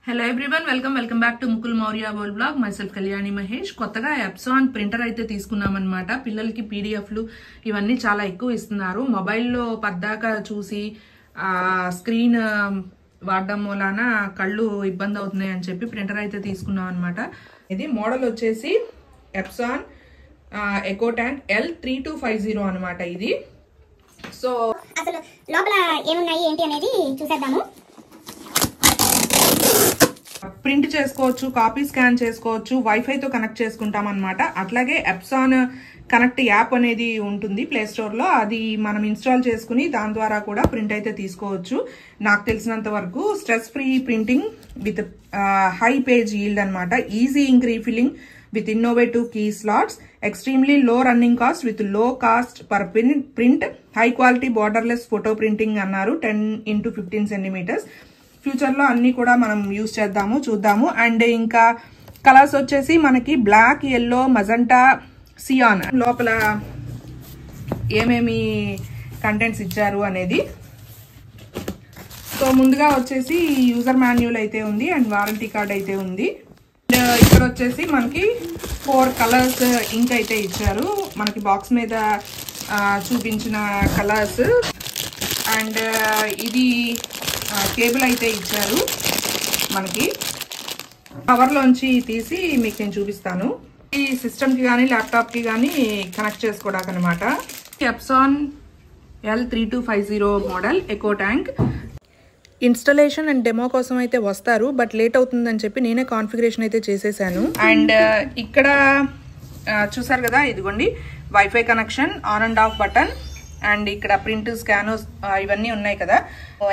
Hello everyone welcome back to Mukul Maurya world blog. Myself Kalyani Mahesh. కొత్తగా ఎప్సాన్ printer అయితే తీసుకున్నామన్నమాట. పిల్లలకి పీడిఎఫ్లు ఇవన్నీ చాలా ఎక్కువ ఇస్తున్నారు. మొబైల్లో పద్దాకా చూసి స్క్రీన్ వాడడం వలన కళ్ళు ఇబ్బంది అవుతున్నాయి అని చెప్పి ప్రింటర్ అయితే తీసుకున్నాం అనమాట. ఇది మోడల్ వచ్చేసి ఎప్సాన్ ఎకోటాంక్ L3250 అనమాట. ఇది సో అసలు లోపల ఏమున్నాయి ఏంటి అనేది చూసేద్దాము. ప్రింట్ చేసుకోవచ్చు, కాపీ స్కాన్ చేసుకోవచ్చు, వైఫైతో కనెక్ట్ చేసుకుంటాం అనమాట. అట్లాగే ఎప్సాన్ కనెక్ట్ యాప్ అనేది ఉంటుంది ప్లే స్టోర్ లో. అది మనం ఇన్స్టాల్ చేసుకుని దాని ద్వారా కూడా ప్రింట్ అయితే తీసుకోవచ్చు. నాకు తెలిసినంత వరకు stress free printing with high page yield అనమాట. Easy ink refilling with innovative key slots, extremely low running cost with low cost per print, high quality borderless photo printing అన్నారు. 10x15 centimeters. ఫ్యూచర్ లో అన్ని కూడా మనం use చేద్దాము, చూద్దాము. And ఇంకా colours వచ్చేసి మనకి బ్లాక్, ఎల్లో, మజంటా, సియాన్. లోపల ఏమేమి కంటెంట్స్ ఇచ్చారు అనేది. సో ముందుగా వచ్చేసి యూజర్ మాన్యువల్ అయితే ఉంది అండ్ వారంటీ కార్డ్ అయితే ఉంది. ఇక్కడ వచ్చేసి మనకి 4 కలర్స్ ఇంక్ అయితే ఇచ్చారు. మనకి బాక్స్ మీద చూపించిన కలర్స్. అండ్ ఇది కేబుల్ అయితే ఇచ్చారు మనకి. పవర్లోంచి తీసి మీకు నేను చూపిస్తాను. ఈ సిస్టమ్కి కానీ ల్యాప్టాప్కి కానీ కనెక్ట్ చేసుకోవడానికి అనమాట. Epson L3250 model EcoTank. Installation and demo కోసం అయితే వస్తారు, బట్ లేట్ అవుతుందని చెప్పి నేనే కాన్ఫిగరేషన్ అయితే చేసేసాను. అండ్ ఇక్కడ చూసారు కదా, ఇదిగోండి wifi connection, on and of button, and ఇక్కడ ప్రింట్, స్కాన్ ఇవన్నీ ఉన్నాయి కదా.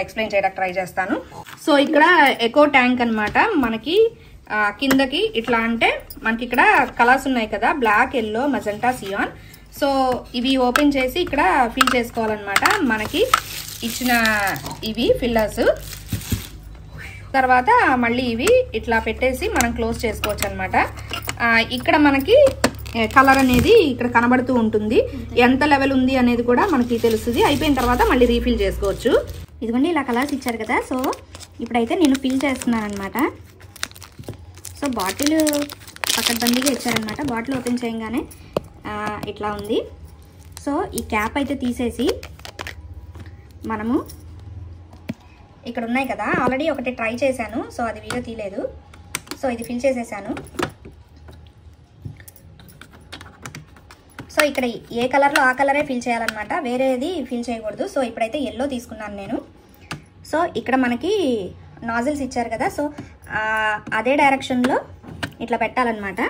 ఎక్స్ప్లెయిన్ చేయడానికి ట్రై చేస్తాను. సో ఇక్కడ ఎకో ట్యాంక్ అనమాట. మనకి కిందకి ఇట్లా అంటే మనకి ఇక్కడ కలర్స్ ఉన్నాయి కదా, black, yellow, magenta, cyan. So ఇవి ఓపెన్ చేసి ఇక్కడ ఫిల్ చేసుకోవాలన్నమాట. మనకి ఇచ్చిన ఇవి ఫిల్లర్స్. తర్వాత మళ్ళీ ఇవి ఇట్లా పెట్టేసి మనం క్లోజ్ చేసుకోవచ్చు అనమాట. ఇక్కడ మనకి కలర్ అనేది ఇక్కడ కనబడుతూ ఉంటుంది. ఎంత లెవెల్ ఉంది అనేది కూడా మనకి తెలుస్తుంది. అయిపోయిన తర్వాత మళ్ళీ రీఫిల్ చేసుకోవచ్చు. ఇదిగోండి ఇలా కలర్స్ ఇచ్చారు కదా. సో ఇప్పుడైతే నేను ఫిల్ చేస్తున్నాను అనమాట. సో బాటిల్ పక్కబందీగా ఇచ్చారనమాట. బాటిల్ ఓపెన్ చేయగానే ఇట్లా ఉంది. సో ఈ క్యాప్ అయితే తీసేసి మనము ఇక్కడ ఉన్నాయి కదా, ఆల్రెడీ ఒకటి ట్రై చేశాను. సో అది వీడియో తీయలేదు. సో ఇది ఫిల్ చేసేసాను. సో ఇక్కడ ఏ కలర్లో ఆ కలరే ఫిల్ చేయాలన్నమాట, వేరేది ఫిల్ చేయకూడదు. సో ఇప్పుడైతే ఎల్లో తీసుకున్నాను నేను. సో ఇక్కడ మనకి నాజిల్స్ ఇచ్చారు కదా, సో అదే డైరెక్షన్లో ఇట్లా పెట్టాలన్నమాట.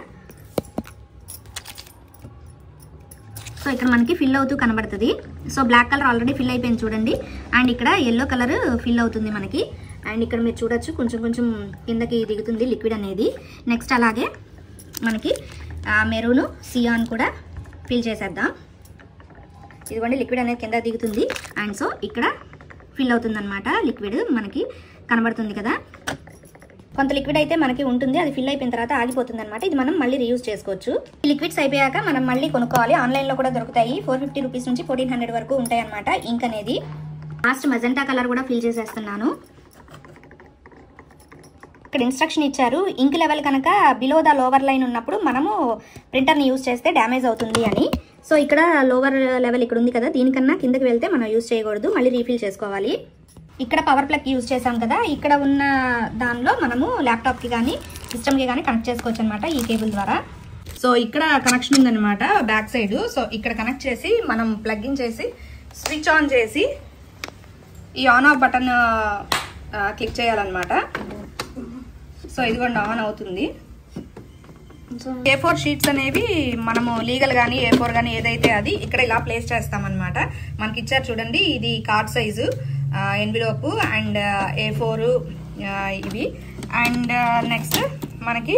సో ఇక్కడ మనకి ఫిల్ అవుతూ కనబడుతుంది. So black colour already fill అయిపోయింది చూడండి. అండ్ ఇక్కడ ఎల్లో కలర్ ఫిల్ అవుతుంది మనకి. అండ్ ఇక్కడ మీరు చూడొచ్చు కొంచెం కొంచెం కిందకి దిగుతుంది లిక్విడ్ అనేది. నెక్స్ట్ అలాగే మనకి మెరూను, సియాన్ కూడా ఫిల్ చేసేద్దాం. ఇదిగోండి లిక్విడ్ అనేది కింద దిగుతుంది. అండ్ సో ఇక్కడ ఫిల్ అవుతుంది అనమాట. లిక్విడ్ మనకి కనబడుతుంది కదా. కొంత లిక్విడ్ అయితే మనకి ఉంటుంది, అది ఫిల్ అయిపోయిన తర్వాత ఆగిపోతుంది అనమాట. ఇది మనం మళ్ళీ రీయూజ్ చేసుకోవచ్చు. ఈ లిక్విడ్స్ అయిపోయాక మనం మళ్ళీ కొనుక్కోవాలి. ఆన్లైన్లో కూడా దొరుకుతాయి. 450 రూపీస్ నుంచి 1400 వరకు ఉంటాయి అనమాట ఇంక్ అనేది. లాస్ట్ మజంటా కలర్ కూడా ఫిల్ చేసేస్తున్నాను. ఇక్కడ ఇన్స్ట్రక్షన్ ఇచ్చారు, ఇంక్ లెవెల్ కనుక బిలో ద లోవర్ లైన్ ఉన్నప్పుడు మనము ప్రింటర్ని యూజ్ చేస్తే డ్యామేజ్ అవుతుంది అని. సో ఇక్కడ లోవర్ లెవెల్ ఇక్కడ ఉంది కదా, దీనికన్నా కిందకి వెళ్తే మనం యూజ్ చేయకూడదు, మళ్ళీ రీఫిల్ చేసుకోవాలి. ఇక్కడ పవర్ ప్లగ్ యూజ్ చేసాం కదా, ఇక్కడ ఉన్న దానిలో మనము ల్యాప్టాప్కి కానీ సిస్టమ్కి కానీ కనెక్ట్ చేసుకోవచ్చు అనమాట ఈ కేబుల్ ద్వారా. సో ఇక్కడ కనెక్షన్ ఉందన్నమాట బ్యాక్ సైడ్. సో ఇక్కడ కనెక్ట్ చేసి మనం ప్లగ్ ఇన్ చేసి స్విచ్ ఆన్ చేసి ఈ ఆన్ ఆఫ్ బటన్ క్లిక్ చేయాలన్నమాట. సో ఇదిగోండి ఆన్ అవుతుంది. A4 షీట్స్ అనేవి మనము లీగల్ కానీ A4 కానీ ఏదైతే అది ఇక్కడ ఇలా ప్లేస్ చేస్తామన్నమాట. మనకి ఇచ్చారు చూడండి, ఇది కార్డ్ సైజు ఎన్విలోప్ అండ్ A4 ఇవి. అండ్ నెక్స్ట్ మనకి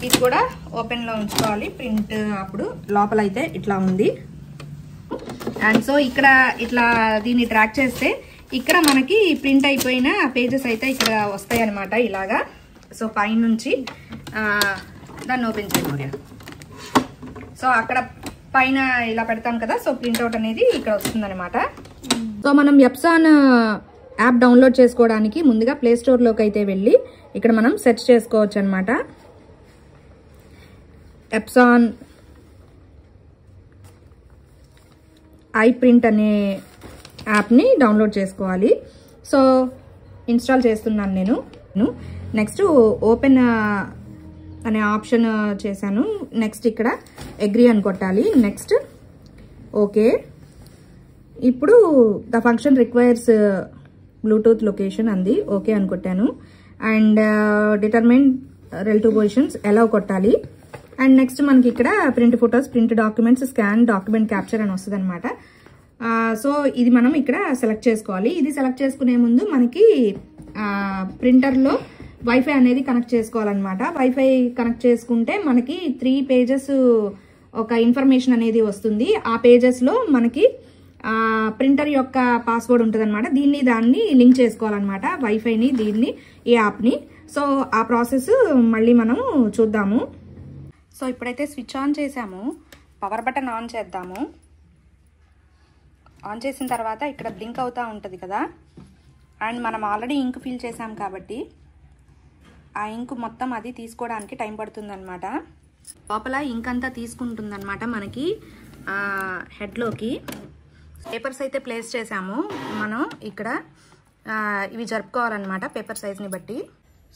ఇది కూడా ఓపెన్లో ఉంచుకోవాలి ప్రింట్. అప్పుడు లోపల అయితే ఇట్లా ఉంది. అండ్ సో ఇక్కడ ఇట్లా దీన్ని ట్రాక్ చేస్తే ఇక్కడ మనకి ప్రింట్ అయిపోయిన పేజెస్ అయితే ఇక్కడ వస్తాయి అన్నమాట ఇలాగా. సో పైనుంచి దాన్ని ఓపెన్ చేయమోరియా. సో అక్కడ పైన ఇలా పెడతాం కదా, సో ప్రింట్అవుట్ అనేది ఇక్కడ వస్తుంది అనమాట. సో మనం ఎప్సాన్ యాప్ డౌన్లోడ్ చేసుకోవడానికి ముందుగా ప్లే స్టోర్లోకి అయితే వెళ్ళి ఇక్కడ మనం సెర్చ్ చేసుకోవచ్చు అనమాట. ఎప్సాన్ iPrint అనే యాప్ని డౌన్లోడ్ చేసుకోవాలి. సో ఇన్స్టాల్ చేస్తున్నాను నేను. నెక్స్ట్ ఓపెన్ అనే ఆప్షన్ చేశాను. నెక్స్ట్ ఇక్కడ అగ్రీ అని కొట్టాలి. Next okay. ఇప్పుడు the function requires Bluetooth location అంది. ఓకే అని కొట్టాను. అండ్ డిటర్మైన్ రిలేటివ్ పొజిషన్స్ ఎలా కొట్టాలి. అండ్ నెక్స్ట్ మనకి ఇక్కడ print photos, print documents, scan, document capture అని వస్తుంది అనమాట. సో ఇది మనం ఇక్కడ సెలెక్ట్ చేసుకోవాలి. ఇది సెలెక్ట్ చేసుకునే ముందు మనకి ప్రింటర్లో వైఫై అనేది కనెక్ట్ చేసుకోవాలన్నమాట. వైఫై కనెక్ట్ చేసుకుంటే మనకి 3 పేజెస్ ఒక ఇన్ఫర్మేషన్ అనేది వస్తుంది. ఆ పేజెస్లో మనకి ప్రింటర్ యొక్క పాస్వర్డ్ ఉంటుంది అనమాట. దాన్ని లింక్ చేసుకోవాలన్నమాట, వైఫైని, దీన్ని, ఈ యాప్ని. సో ఆ ప్రాసెస్ మళ్ళీ మనం చూద్దాము. సో ఇప్పుడైతే స్విచ్ ఆన్ చేసాము. పవర్ బటన్ ఆన్ చేద్దాము. ఆన్ చేసిన తర్వాత ఇక్కడ బ్లింక్ అవుతూ ఉంటుంది కదా. అండ్ మనం ఆల్రెడీ ఇంక్ ఫిల్ చేసాం కాబట్టి ఆ ఇంక్ మొత్తం అది తీసుకోవడానికి టైం పడుతుందన్నమాట. లోపల ఇంక్ అంతా తీసుకుంటుందన్నమాట మనకి హెడ్లోకి. పేపర్స్ అయితే ప్లేస్ చేసాము. మనం ఇక్కడ ఇవి జరుపుకోవాలన్నమాట పేపర్ సైజ్ని బట్టి.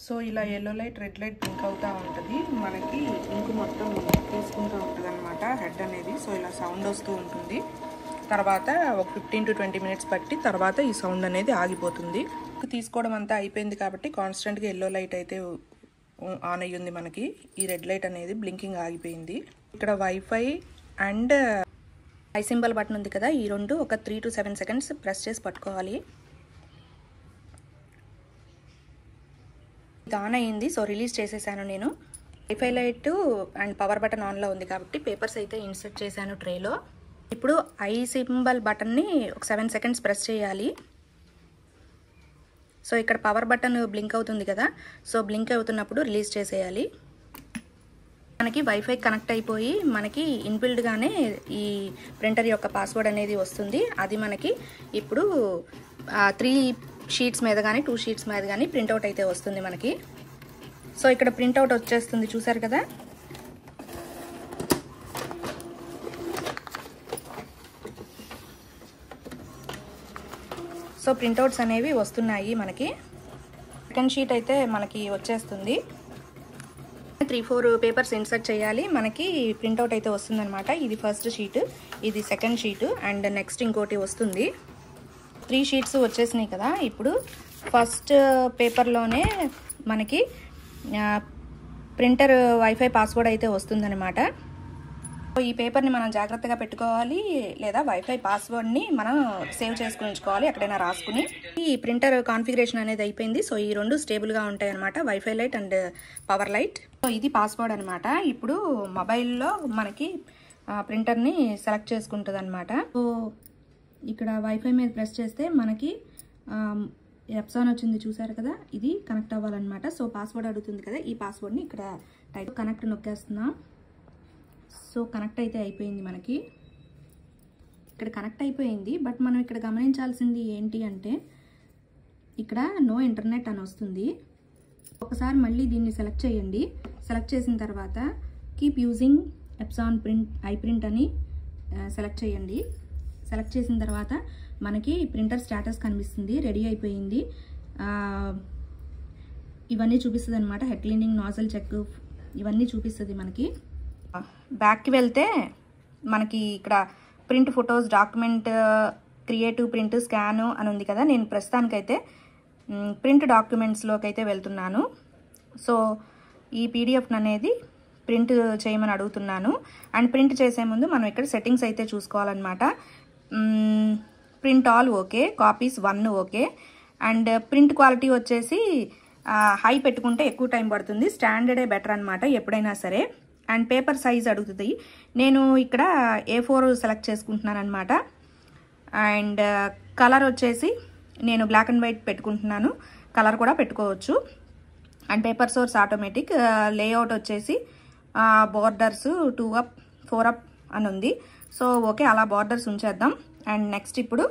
సో ఇలా yellow light, red light blink అవుతూ ఉంటుంది. మనకి ఇంక్ మొత్తం తీసుకుంటూ ఉంటుంది అనమాట హెడ్ అనేది. సో ఇలా సౌండ్ వస్తూ ఉంటుంది. తర్వాత ఒక 15 to 20 minutes బట్టి తర్వాత ఈ సౌండ్ అనేది ఆగిపోతుంది. తీసుకోవడం అంతా అయిపోయింది కాబట్టి కాన్స్టెంట్గా ఎల్లో లైట్ అయితే ఆన్ అయ్యింది మనకి. ఈ రెడ్ లైట్ అనేది బ్లింకింగ్ ఆగిపోయింది. ఇక్కడ wifi and I symbol button ఉంది కదా, ఈ రెండు ఒక 3 to 7 seconds ప్రెస్ చేసి పట్టుకోవాలి. ఇది ఆన్ అయ్యింది. సో రిలీజ్ చేసేసాను నేను. Wifi light and power button ఆన్లో ఉంది కాబట్టి పేపర్స్ అయితే ఇన్సర్ట్ చేశాను ట్రేలో. ఇప్పుడు ఐ సింబల్ బటన్ని ఒక 7 seconds ప్రెస్ చేయాలి. సో ఇక్కడ పవర్ బటన్ బ్లింక్ అవుతుంది కదా, సో బ్లింక్ అవుతున్నప్పుడు రిలీజ్ చేసేయాలి. మనకి వైఫై కనెక్ట్ అయిపోయి మనకి ఇన్బిల్డ్గానే ఈ ప్రింటర్ యొక్క పాస్వర్డ్ అనేది వస్తుంది. అది మనకి ఇప్పుడు 3 sheets మీద కానీ 2 sheets మీద కానీ ప్రింట్అవుట్ అయితే వస్తుంది మనకి. సో ఇక్కడ ప్రింట్అవుట్ వచ్చేస్తుంది, చూసారు కదా. సో ప్రింట్అవుట్స్ అనేవి వస్తున్నాయి మనకి. సెకండ్ షీట్ అయితే మనకి వచ్చేస్తుంది. 3-4 పేపర్స్ ఇన్సర్ట్ చేయాలి. మనకి ప్రింట్అవుట్ అయితే వస్తుంది అనమాట. ఇది ఫస్ట్ షీట్, ఇది సెకండ్ షీట్, అండ్ నెక్స్ట్ ఇంకోటి వస్తుంది. 3 sheets వచ్చేసినాయి కదా. ఇప్పుడు ఫస్ట్ పేపర్లోనే మనకి ప్రింటర్ వైఫై పాస్వర్డ్ అయితే వస్తుందన్నమాట. ఈ పేపర్ని మనం జాగ్రత్తగా పెట్టుకోవాలి, లేదా వైఫై పాస్వర్డ్ని మనం సేవ్ చేసుకుని ఉంచుకోవాలి ఎక్కడైనా రాసుకుని. ఈ ప్రింటర్ కాన్ఫిగరేషన్ అనేది అయిపోయింది. సో ఈ రెండు స్టేబుల్గా ఉంటాయి అనమాట, wifi light and power light. So ఇది పాస్వర్డ్ అనమాట. ఇప్పుడు మొబైల్లో మనకి ప్రింటర్ని సెలెక్ట్ చేసుకుంటుంది అనమాట. సో ఇక్కడ వైఫై మీద ప్రెస్ చేస్తే మనకి ఎప్సాన్ వచ్చింది, చూసారు కదా. ఇది కనెక్ట్ అవ్వాలన్నమాట. సో పాస్వర్డ్ అడుగుతుంది కదా, ఈ పాస్వర్డ్ని ఇక్కడ టైప్ కనెక్ట్ నొక్కేస్తున్నాం. సో కనెక్ట్ అయితే అయిపోయింది మనకి. ఇక్కడ కనెక్ట్ అయిపోయింది. బట్ మనం ఇక్కడ గమనించాల్సింది ఏంటి అంటే ఇక్కడ నో ఇంటర్నెట్ అని వస్తుంది. ఒకసారి మళ్ళీ దీన్ని సెలెక్ట్ చేయండి. సెలెక్ట్ చేసిన తర్వాత కీప్ యూజింగ్ ఎప్సాన్ iPrint అని సెలెక్ట్ చేయండి. సెలెక్ట్ చేసిన తర్వాత మనకి ప్రింటర్ స్టేటస్ కనిపిస్తుంది, రెడీ అయిపోయింది. ఇవన్నీ చూపిస్తుంది అనమాట. హెడ్ క్లీనింగ్, నాజల్ చెక్, ఇవన్నీ చూపిస్తుంది మనకి. బ్యాక్కి వెళ్తే మనకి ఇక్కడ print photos, document, creative print, scan అని ఉంది కదా. నేను ప్రస్తుతానికైతే ప్రింట్ డాక్యుమెంట్స్లోకి అయితే వెళ్తున్నాను. సో ఈ పీడిఎఫ్ అనేది ప్రింట్ చేయమని అడుగుతున్నాను. అండ్ ప్రింట్ చేసే ముందు మనం ఇక్కడ సెట్టింగ్స్ అయితే చూసుకోవాలన్నమాట. Print all okay, copies 1 okay, and print quality వచ్చేసి హై పెట్టుకుంటే ఎక్కువ టైం పడుతుంది, స్టాండర్డే బెటర్ అనమాట ఎప్పుడైనా సరే. అండ్ పేపర్ సైజ్ అడుగుతుంది. నేను ఇక్కడ A4 సెలెక్ట్ చేసుకుంటున్నాను అనమాట. అండ్ కలర్ వచ్చేసి నేను బ్లాక్ అండ్ వైట్ పెట్టుకుంటున్నాను, కలర్ కూడా పెట్టుకోవచ్చు. And paper source automatic. Layout వచ్చేసి బోర్డర్స్ 2 up 4 up అని ఉంది. సో ఓకే, అలా బార్డర్స్ ఉంచేద్దాం. అండ్ నెక్స్ట్ ఇప్పుడు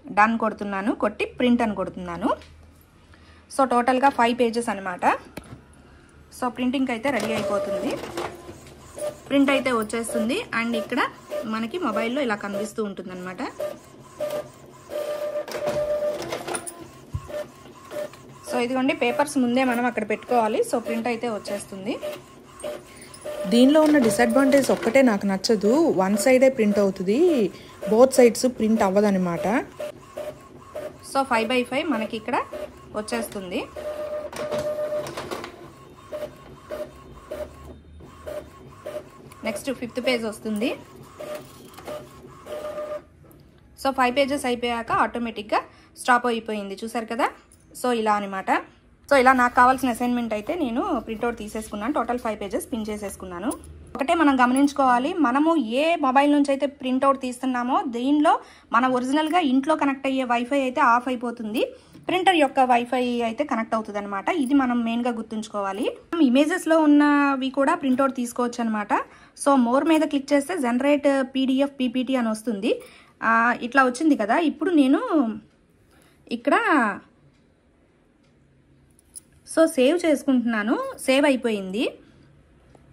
డన్ కొడుతున్నాను, కొట్టి ప్రింట్ అని కొడుతున్నాను. సో టోటల్గా 5 పేజెస్ అనమాట. సో ప్రింటింగ్ అయితే రెడీ అయిపోతుంది, ప్రింట్ అయితే వచ్చేస్తుంది. అండ్ ఇక్కడ మనకి మొబైల్లో ఇలా కనిపిస్తూ ఉంటుంది అనమాట. సో ఇదిగోండి పేపర్స్ ముందే మనం అక్కడ పెట్టుకోవాలి. సో ప్రింట్ అయితే వచ్చేస్తుంది. దీనిలో ఉన్న డిసడ్వాంటేజ్ ఒక్కటే నాకు నచ్చదు, వన్ సైడే ప్రింట్ అవుతుంది, బోత్ సైడ్స్ ప్రింట్ అవ్వదనమాట. సో 5/5 మనకి ఇక్కడ వచ్చేస్తుంది. నెక్స్ట్ 5th పేజ్ వస్తుంది. సో 5 పేజెస్ అయిపోయాక ఆటోమేటిక్గా స్టాప్ అయిపోయింది, చూసారు కదా. సో ఇలా అనమాట. సో ఇలా నాకు కావాల్సిన అసైన్మెంట్ అయితే నేను ప్రింట్అవుట్ తీసేసుకున్నాను. టోటల్ 5 పేజెస్ పిన్ చేసేసుకున్నాను. ఒకటే మనం గమనించుకోవాలి, మనము ఏ మొబైల్ నుంచి అయితే ప్రింట్అవుట్ తీస్తున్నామో దీనిలో మన ఒరిజినల్గా ఇంట్లో కనెక్ట్ అయ్యే వైఫై అయితే ఆఫ్ అయిపోతుంది, ప్రింటర్ యొక్క వైఫై అయితే కనెక్ట్ అవుతుంది అనమాట. ఇది మనం మెయిన్గా గుర్తుంచుకోవాలి. ఇమేజెస్లో ఉన్నవి కూడా ప్రింట్అవుట్ తీసుకోవచ్చు అనమాట. సో మోర్ మీద క్లిక్ చేస్తే జనరేట్ PDF PPT అని వస్తుంది. ఇట్లా వచ్చింది కదా. ఇప్పుడు నేను ఇక్కడ సో సేవ్ చేసుకుంటున్నాను. సేవ్ అయిపోయింది.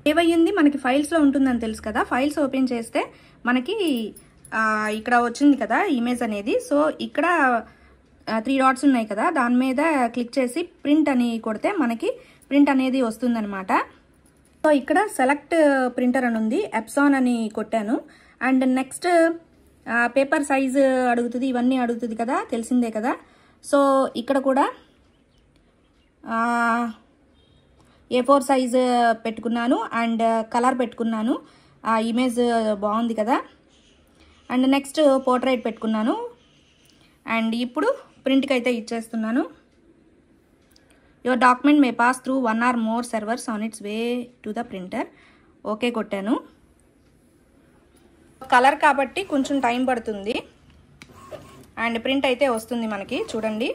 సేవ్ అయ్యింది మనకి ఫైల్స్లో ఉంటుందని తెలుసు కదా. ఫైల్స్ ఓపెన్ చేస్తే మనకి ఇక్కడ వచ్చింది కదా ఇమేజ్ అనేది. సో ఇక్కడ 3 డాట్స్ ఉన్నాయి కదా, దాని మీద క్లిక్ చేసి ప్రింట్ అని కొడితే మనకి ప్రింట్ అనేది వస్తుందన్నమాట. సో ఇక్కడ సెలెక్ట్ ప్రింటర్ అని ఉంది, ఎప్సాన్ అని కొట్టాను. అండ్ నెక్స్ట్ పేపర్ సైజ్ అడుగుతుంది, ఇవన్నీ అడుగుతుంది కదా, తెలిసిందే కదా. సో ఇక్కడ కూడా A4 సైజ్ పెట్టుకున్నాను అండ్ కలర్ పెట్టుకున్నాను. ఇమేజ్ బాగుంది కదా. అండ్ నెక్స్ట్ పోర్ట్రైట్ పెట్టుకున్నాను. అండ్ ఇప్పుడు ప్రింట్కి అయితే ఇచ్చేస్తున్నాను. Your document May pass through 1 or more servers on it's way to the printer. Okay కొట్టాను. కలర్ కాబట్టి కొంచెం టైం పడుతుంది అండ్ ప్రింట్ అయితే వస్తుంది మనకి, చూడండి.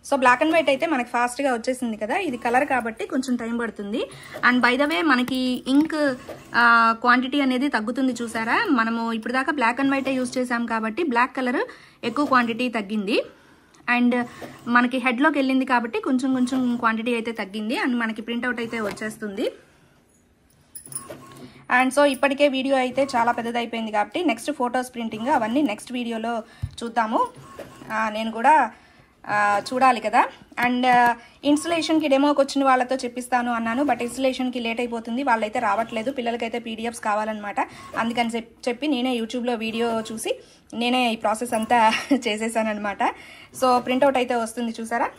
సో బ్లాక్ అండ్ వైట్ అయితే మనకి ఫాస్ట్గా వచ్చేసింది కదా. ఇది కలర్ కాబట్టి కొంచెం టైం పడుతుంది. అండ్ బై ద వే మనకి ఇంక్ క్వాంటిటీ అనేది తగ్గుతుంది, చూసారా. మనము ఇప్పుడు దాకా బ్లాక్ అండ్ వైటే యూజ్ చేసాం కాబట్టి బ్లాక్ కలర్ ఎక్కువ క్వాంటిటీ తగ్గింది. అండ్ మనకి హెడ్లోకి వెళ్ళింది కాబట్టి కొంచెం కొంచెం క్వాంటిటీ అయితే తగ్గింది. అండ్ మనకి ప్రింట్అవుట్ అయితే వచ్చేస్తుంది. అండ్ సో ఇప్పటికే వీడియో అయితే చాలా పెద్దదైపోయింది కాబట్టి నెక్స్ట్ ఫొటోస్ ప్రింటింగ్ అవన్నీ నెక్స్ట్ వీడియోలో చూద్దాము. నేను కూడా చూడాలి కదా. అండ్ ఇన్స్టలేషన్కి డెమోకి వచ్చిన వాళ్ళతో చెప్పిస్తాను అన్నాను, బట్ ఇన్స్టలేషన్కి లేట్ అయిపోతుంది, వాళ్ళైతే రావట్లేదు. పిల్లలకైతే PDFs కావాలన్నమాట. అందుకని చెప్పి నేనే యూట్యూబ్లో వీడియో చూసి నేనే ఈ ప్రాసెస్ అంతా చేసేసాను అనమాట. సో ప్రింట్అవుట్ అయితే వస్తుంది, చూసారా.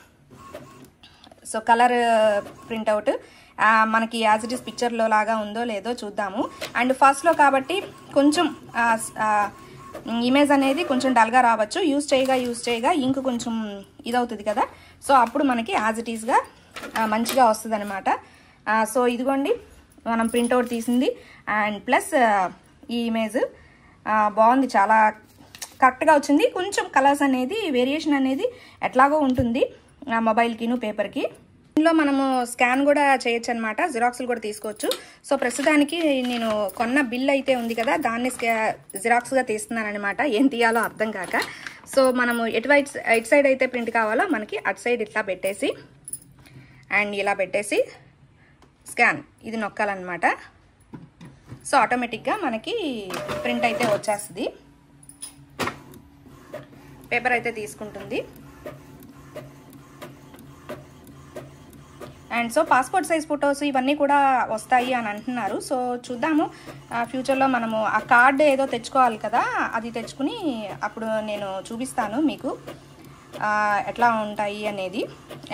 సో కలర్ ప్రింట్అవుట్ మనకి యాజ్ ఇట్ ఈస్ పిక్చర్లో లాగా ఉందో లేదో చూద్దాము. అండ్ ఫస్ట్లో కాబట్టి కొంచెం ఇమేజ్ అనేది కొంచెం డల్గా రావచ్చు, యూజ్ చేయగా ఇంక్ కొంచెం ఇదవుతుంది కదా. సో అప్పుడు మనకి యాజ్ ఇట్ ఈస్గా మంచిగా వస్తుంది అనమాట. సో ఇదిగోండి మనం ప్రింట్అవుట్ తీసింది అండ్ ప్లస్ ఈ ఇమేజ్ బాగుంది, చాలా కరెక్ట్గా వచ్చింది. కొంచెం కలర్స్ అనేది వేరియేషన్ అనేది ఎట్లాగో ఉంటుంది మొబైల్కిను పేపర్కి. దీనిలో మనము స్కాన్ కూడా చేయొచ్చు అనమాట, జిరాక్స్లు కూడా తీసుకోవచ్చు. సో ప్రస్తుతానికి నేను కొన్న బిల్ అయితే ఉంది కదా, దాన్ని జిరాక్స్గా తీస్తున్నాను అనమాట, ఏం తీయాలో అర్థం కాక. సో మనము ఎటు సైడ్ అయితే ప్రింట్ కావాలో మనకి అటు సైడ్ ఇట్లా పెట్టేసి అండ్ ఇలా పెట్టేసి స్కాన్ ఇది నొక్కాలన్నమాట. సో ఆటోమేటిక్గా మనకి ప్రింట్ అయితే వచ్చేస్తుంది, పేపర్ అయితే తీసుకుంటుంది. And so passport size photos ఇవన్నీ కూడా వస్తాయి అని అంటున్నారు. సో చూద్దాము, ఫ్యూచర్లో మనము ఆ కార్డు ఏదో తెచ్చుకోవాలి కదా, అది తెచ్చుకుని అప్పుడు నేను చూపిస్తాను మీకు ఎట్లా ఉంటాయి అనేది,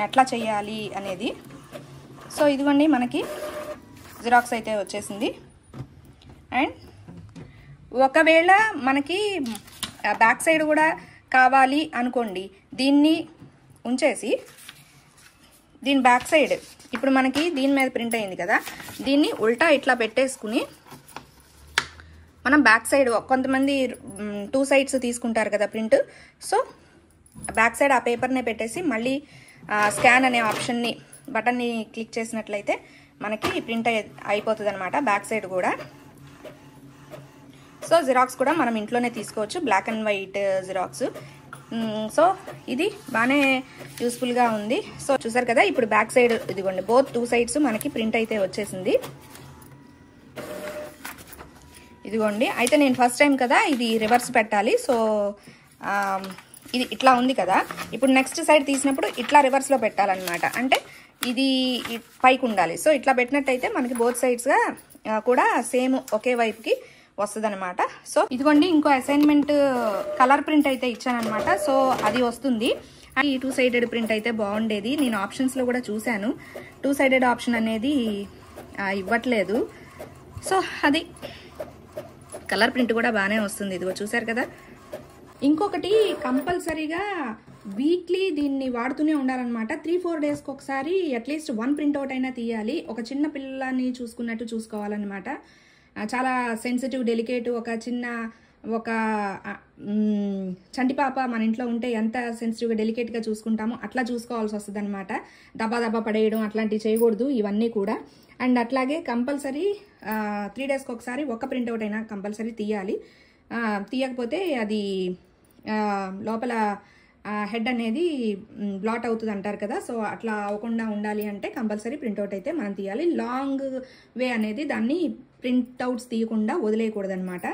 ఎట్లా చేయాలి అనేది. సో ఇదిగోండి మనకి జిరాక్స్ అయితే వచ్చేసింది. అండ్ ఒకవేళ మనకి బ్యాక్ సైడ్ కూడా కావాలి అనుకోండి, దీన్ని ఉంచేసి దీని బ్యాక్ సైడ్ ఇప్పుడు మనకి దీని మీద ప్రింట్ అయింది కదా, దీన్ని ఉల్టా ఇట్లా పెట్టేసుకుని మనం బ్యాక్ సైడ్, కొంతమంది 2 సైడ్స్ తీసుకుంటారు కదా ప్రింట్. సో బ్యాక్ సైడ్ ఆ పేపర్నే పెట్టేసి మళ్ళీ స్కాన్ అనే ఆప్షన్ని బటన్ని క్లిక్ చేసినట్లయితే మనకి ప్రింట్ అయిపోతుంది అనమాట బ్యాక్ సైడ్ కూడా. సో జిరాక్స్ కూడా మనం ఇంట్లోనే తీసుకోవచ్చు, black and white xerox. So ఇది బాగానే యూస్ఫుల్గా ఉంది. సో చూసారు కదా, ఇప్పుడు బ్యాక్ సైడ్ ఇదిగోండి, బోత్ 2 సైడ్స్ మనకి ప్రింట్ అయితే వచ్చేసింది. ఇదిగోండి, అయితే నేను ఫస్ట్ టైం కదా ఇది రివర్స్ పెట్టాలి. సో ఇది ఇట్లా ఉంది కదా, ఇప్పుడు నెక్స్ట్ సైడ్ తీసినప్పుడు ఇట్లా రివర్స్లో పెట్టాలన్నమాట. అంటే ఇది పైకి ఉండాలి. సో ఇట్లా పెట్టినట్టయితే మనకి బోత్ సైడ్స్గా కూడా సేమ్ ఒకే వైపుకి వస్తుంది అనమాట. సో ఇదిగోండి, ఇంకో అసైన్మెంట్ కలర్ ప్రింట్ అయితే ఇచ్చానమాట. సో అది వస్తుంది. ఈ 2 సైడెడ్ ప్రింట్ అయితే బాగుండేది. నేను ఆప్షన్స్లో కూడా చూశాను, 2 సైడెడ్ ఆప్షన్ అనేది ఇవ్వట్లేదు. సో అది కలర్ ప్రింట్ కూడా బాగానే వస్తుంది. ఇదిగో చూసారు కదా. ఇంకొకటి కంపల్సరీగా వీక్లీ దీన్ని వాడుతూనే ఉండాలన్నమాట. 3-4 డేస్కి ఒకసారి అట్లీస్ట్ 1 ప్రింట్అవుట్ అయినా తీయాలి. ఒక చిన్న పిల్లని చూసుకున్నట్టు చూసుకోవాలన్నమాట. చాలా సెన్సిటివ్, డెలికేట్, ఒక చంటి పాప మన ఇంట్లో ఉంటే ఎంత సెన్సిటివ్గా డెలికేట్గా చూసుకుంటామో అట్లా చూసుకోవాల్సి వస్తుంది అనమాట. దబా పడేయడం అట్లాంటివి చేయకూడదు ఇవన్నీ కూడా. అండ్ అట్లాగే కంపల్సరీ 3 డేస్కి ఒకసారి ఒక ప్రింట్అవుట్ అయినా కంపల్సరీ తీయాలి. తీయకపోతే అది లోపల హెడ్ అనేది బ్లాట్ అవుతుంది అంటారు కదా. సో అట్లా అవ్వకుండా ఉండాలి అంటే కంపల్సరీ ప్రింట్అవుట్ అయితే మనం తీయాలి. లాంగ్ వే అనేది దాన్ని ప్రింట్అవుట్స్ తీయకుండా వదిలేయకూడదు అనమాట.